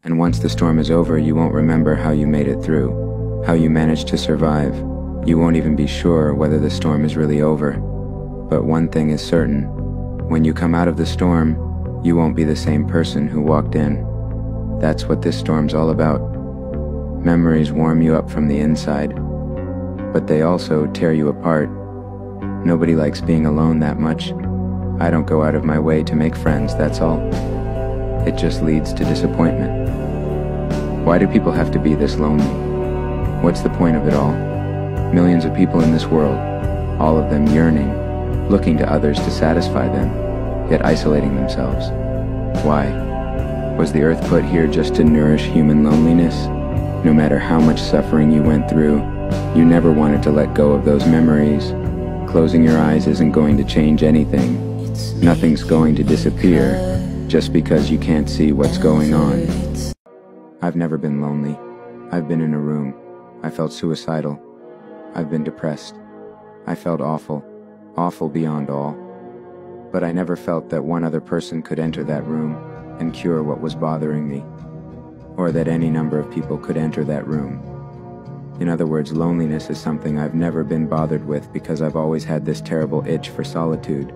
And once the storm is over, you won't remember how you made it through, how you managed to survive. You won't even be sure whether the storm is really over. But one thing is certain, when you come out of the storm, you won't be the same person who walked in. That's what this storm's all about. Memories warm you up from the inside, but they also tear you apart. Nobody likes being alone that much. I don't go out of my way to make friends, that's all. It just leads to disappointment. Why do people have to be this lonely? What's the point of it all? Millions of people in this world, all of them yearning, looking to others to satisfy them, yet isolating themselves. Why? Was the earth put here just to nourish human loneliness? No matter how much suffering you went through, you never wanted to let go of those memories. Closing your eyes isn't going to change anything. Nothing's going to disappear just because you can't see what's going on. I've never been lonely. I've been in a room. I felt suicidal. I've been depressed. I felt awful, awful beyond all. But I never felt that one other person could enter that room and cure what was bothering me, or that any number of people could enter that room. In other words, loneliness is something I've never been bothered with because I've always had this terrible itch for solitude.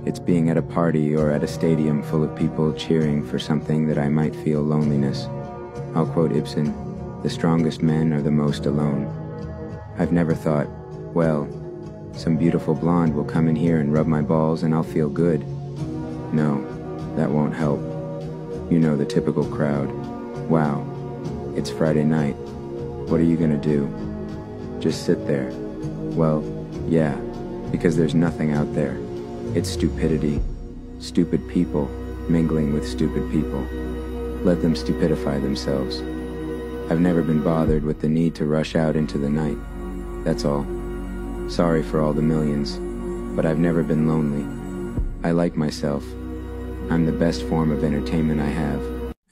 It's being at a party or at a stadium full of people cheering for something that I might feel loneliness. I'll quote Ibsen, "The strongest men are the most alone." I've never thought, well, some beautiful blonde will come in here and rub my balls and I'll feel good. No, that won't help. You know, the typical crowd. Wow, it's Friday night. What are you gonna do? Just sit there? Well, yeah, because there's nothing out there. It's stupidity. Stupid people mingling with stupid people. Let them stupidify themselves. I've never been bothered with the need to rush out into the night. That's all. Sorry for all the millions, but I've never been lonely. I like myself. I'm the best form of entertainment I have.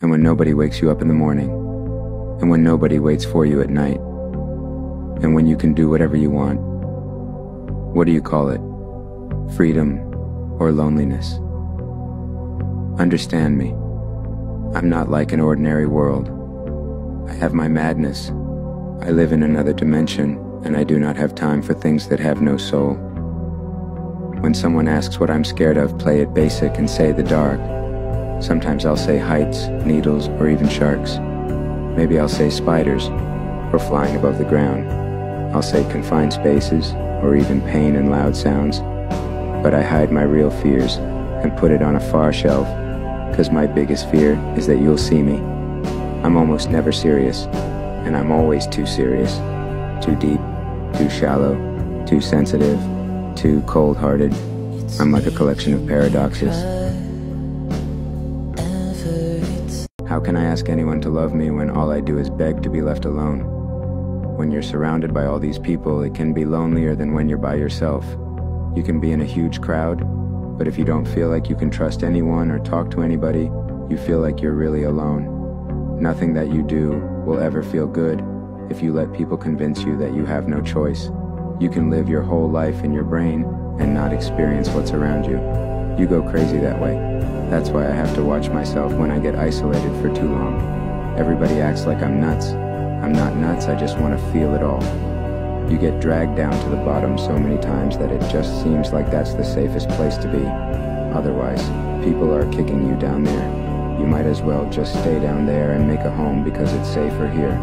And when nobody wakes you up in the morning, and when nobody waits for you at night, and when you can do whatever you want, what do you call it? Freedom or loneliness? Understand me. I'm not like an ordinary world. I have my madness. I live in another dimension, and I do not have time for things that have no soul. When someone asks what I'm scared of, play it basic and say the dark. Sometimes I'll say heights, needles, or even sharks. Maybe I'll say spiders, or flying above the ground. I'll say confined spaces, or even pain and loud sounds. But I hide my real fears and put it on a far shelf, because my biggest fear is that you'll see me. I'm almost never serious, and I'm always too serious. Too deep, too shallow, too sensitive, too cold-hearted. I'm like a collection of paradoxes. How can I ask anyone to love me when all I do is beg to be left alone? When you're surrounded by all these people, it can be lonelier than when you're by yourself. You can be in a huge crowd, but if you don't feel like you can trust anyone or talk to anybody, you feel like you're really alone. Nothing that you do will ever feel good if you let people convince you that you have no choice. You can live your whole life in your brain and not experience what's around you. You go crazy that way. That's why I have to watch myself when I get isolated for too long. Everybody acts like I'm nuts. I'm not nuts, I just want to feel it all. You get dragged down to the bottom so many times that it just seems like that's the safest place to be. Otherwise, people are kicking you down there. You might as well just stay down there and make a home because it's safer here.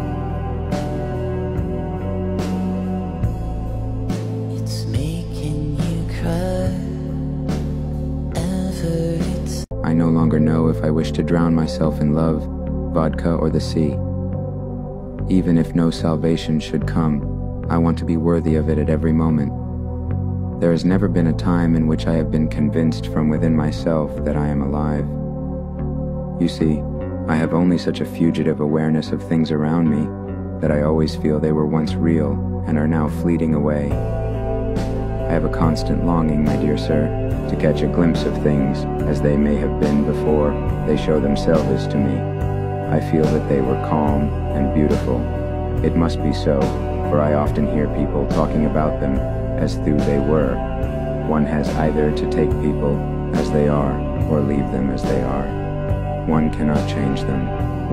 It's making you cry. I no longer know if I wish to drown myself in love, vodka, or the sea. Even if no salvation should come, I want to be worthy of it at every moment. There has never been a time in which I have been convinced from within myself that I am alive. You see, I have only such a fugitive awareness of things around me that I always feel they were once real and are now fleeting away. I have a constant longing, my dear sir, to catch a glimpse of things as they may have been before they show themselves to me. I feel that they were calm and beautiful. It must be so, for I often hear people talking about them as though they were. One has either to take people as they are or leave them as they are. One cannot change them.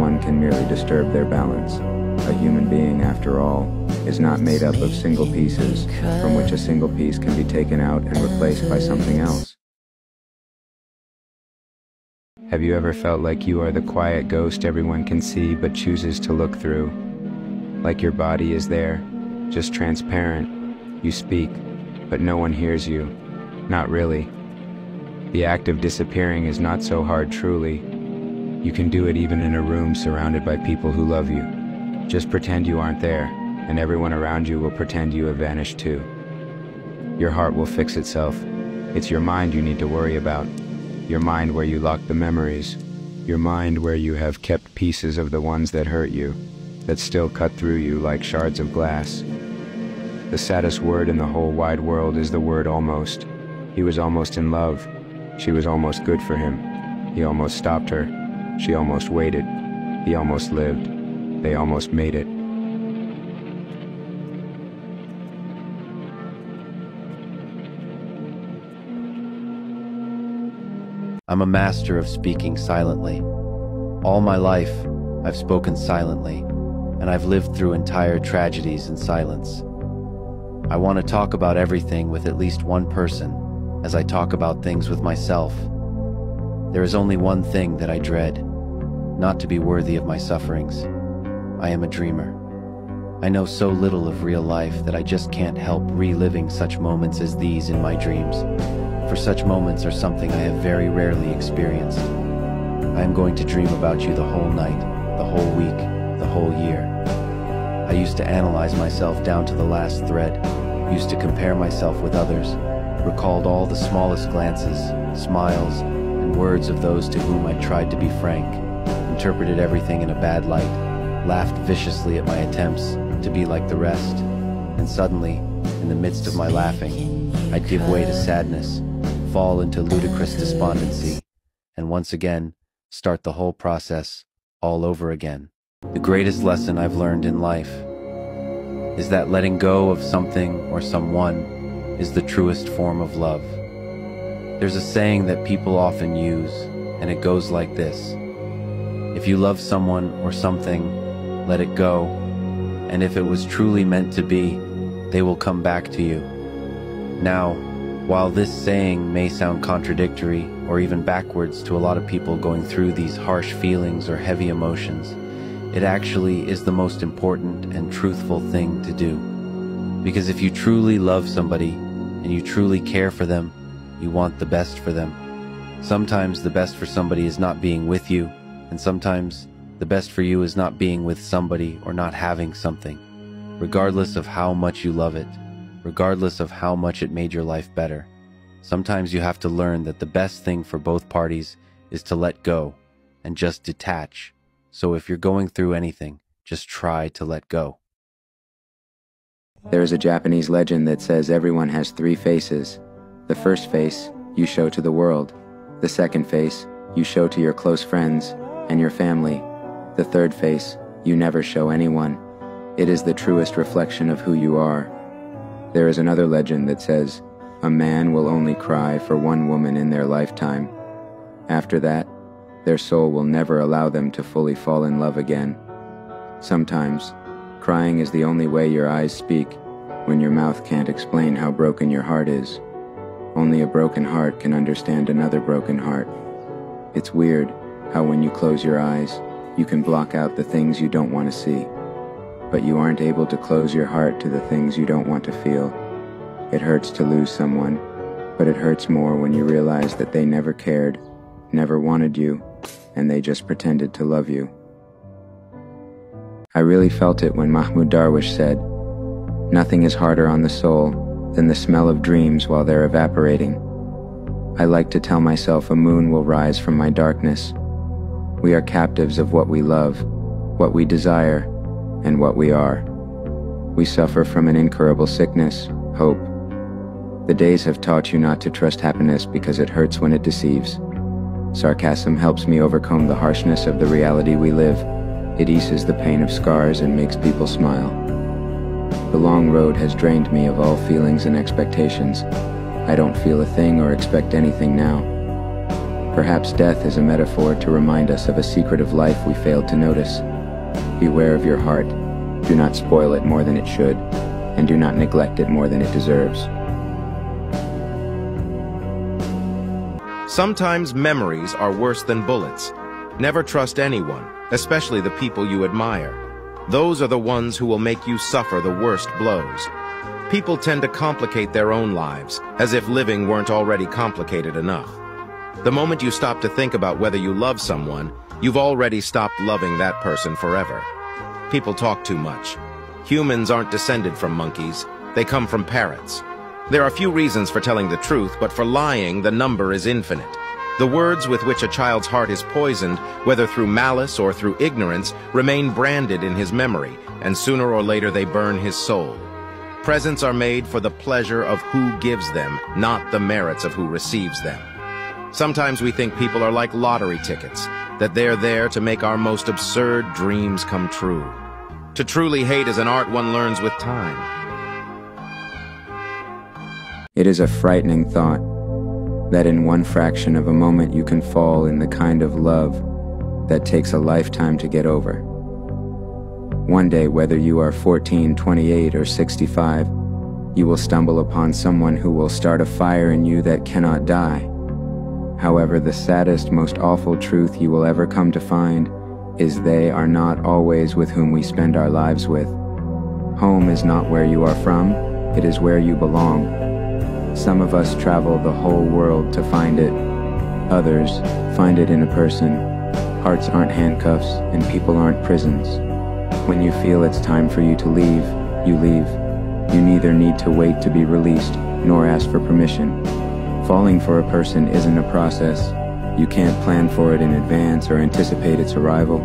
one can merely disturb their balance. A human being, after all, is not made up of single pieces, from which a single piece can be taken out and replaced by something else. Have you ever felt like you are the quiet ghost everyone can see but chooses to look through? Like your body is there, just transparent. You speak, but no one hears you. Not really. The act of disappearing is not so hard, truly. You can do it even in a room surrounded by people who love you. Just pretend you aren't there, and everyone around you will pretend you have vanished too. Your heart will fix itself. It's your mind you need to worry about. Your mind where you lock the memories. Your mind where you have kept pieces of the ones that hurt you, that still cut through you like shards of glass. The saddest word in the whole wide world is the word almost. He was almost in love. She was almost good for him. He almost stopped her. She almost waited. He almost lived. They almost made it. I'm a master of speaking silently. All my life, I've spoken silently, and I've lived through entire tragedies in silence. I want to talk about everything with at least one person, as I talk about things with myself. There is only one thing that I dread, not to be worthy of my sufferings. I am a dreamer. I know so little of real life that I just can't help reliving such moments as these in my dreams, for such moments are something I have very rarely experienced. I am going to dream about you the whole night, the whole week, the whole year. I used to analyze myself down to the last thread, used to compare myself with others, recalled all the smallest glances, smiles, and words of those to whom I tried to be frank, interpreted everything in a bad light, laughed viciously at my attempts to be like the rest, and suddenly, in the midst of my laughing, I'd give way to sadness, fall into ludicrous despondency, and once again, start the whole process all over again. The greatest lesson I've learned in life is that letting go of something or someone is the truest form of love. There's a saying that people often use, and it goes like this: if you love someone or something, let it go, and if it was truly meant to be, they will come back to you. Now, while this saying may sound contradictory or even backwards to a lot of people going through these harsh feelings or heavy emotions, it actually is the most important and truthful thing to do. Because if you truly love somebody and you truly care for them, you want the best for them. Sometimes the best for somebody is not being with you, and sometimes the best for you is not being with somebody or not having something. Regardless of how much you love it, regardless of how much it made your life better, sometimes you have to learn that the best thing for both parties is to let go and just detach. So if you're going through anything, just try to let go. There is a Japanese legend that says everyone has three faces. The first face you show to the world. The second face you show to your close friends and your family. The third face you never show anyone. It is the truest reflection of who you are. There is another legend that says a man will only cry for one woman in their lifetime. After that, their soul will never allow them to fully fall in love again. Sometimes, crying is the only way your eyes speak when your mouth can't explain how broken your heart is. Only a broken heart can understand another broken heart. It's weird how when you close your eyes, you can block out the things you don't want to see. But you aren't able to close your heart to the things you don't want to feel. It hurts to lose someone, but it hurts more when you realize that they never cared, never wanted you, and they just pretended to love you. I really felt it when Mahmoud Darwish said, "Nothing is harder on the soul than the smell of dreams while they're evaporating." I like to tell myself a moon will rise from my darkness. We are captives of what we love, what we desire, and what we are. We suffer from an incurable sickness, hope. The days have taught you not to trust happiness because it hurts when it deceives. Sarcasm helps me overcome the harshness of the reality we live. It eases the pain of scars and makes people smile. The long road has drained me of all feelings and expectations. I don't feel a thing or expect anything now. Perhaps death is a metaphor to remind us of a secret of life we failed to notice. Beware of your heart. Do not spoil it more than it should, and do not neglect it more than it deserves. Sometimes memories are worse than bullets. Never trust anyone, especially the people you admire. Those are the ones who will make you suffer the worst blows. People tend to complicate their own lives, as if living weren't already complicated enough. The moment you stop to think about whether you love someone, you've already stopped loving that person forever. People talk too much. Humans aren't descended from monkeys. They come from parrots. There are few reasons for telling the truth, but for lying, the number is infinite. The words with which a child's heart is poisoned, whether through malice or through ignorance, remain branded in his memory, and sooner or later they burn his soul. Presents are made for the pleasure of who gives them, not the merits of who receives them. Sometimes we think people are like lottery tickets, that they're there to make our most absurd dreams come true. To truly hate is an art one learns with time. It is a frightening thought that in one fraction of a moment you can fall in the kind of love that takes a lifetime to get over. One day, whether you are 14, 28, or 65, you will stumble upon someone who will start a fire in you that cannot die. However, the saddest, most awful truth you will ever come to find is they are not always with whom we spend our lives with. Home is not where you are from, it is where you belong. Some of us travel the whole world to find it. Others find it in a person. Hearts aren't handcuffs, and people aren't prisons. When you feel it's time for you to leave, you leave. You neither need to wait to be released, nor ask for permission. Falling for a person isn't a process. You can't plan for it in advance or anticipate its arrival.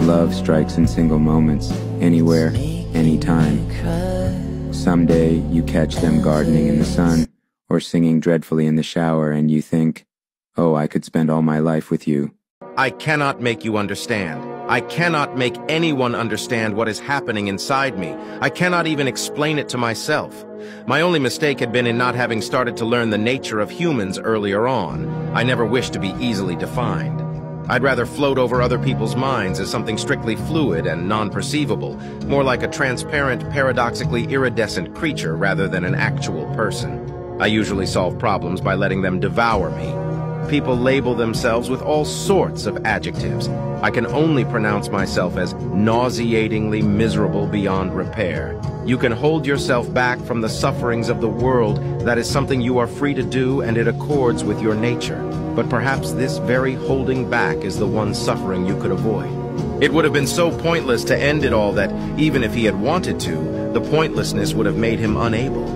Love strikes in single moments, anywhere, anytime. Someday you catch them gardening in the sun, or singing dreadfully in the shower, and you think, oh, I could spend all my life with you. I cannot make you understand. I cannot make anyone understand what is happening inside me. I cannot even explain it to myself. My only mistake had been in not having started to learn the nature of humans earlier on. I never wished to be easily defined. I'd rather float over other people's minds as something strictly fluid and non-perceivable, more like a transparent, paradoxically iridescent creature rather than an actual person. I usually solve problems by letting them devour me. People label themselves with all sorts of adjectives. I can only pronounce myself as nauseatingly miserable beyond repair. You can hold yourself back from the sufferings of the world. That is something you are free to do, and it accords with your nature. But perhaps this very holding back is the one suffering you could avoid. It would have been so pointless to end it all that, even if he had wanted to, the pointlessness would have made him unable.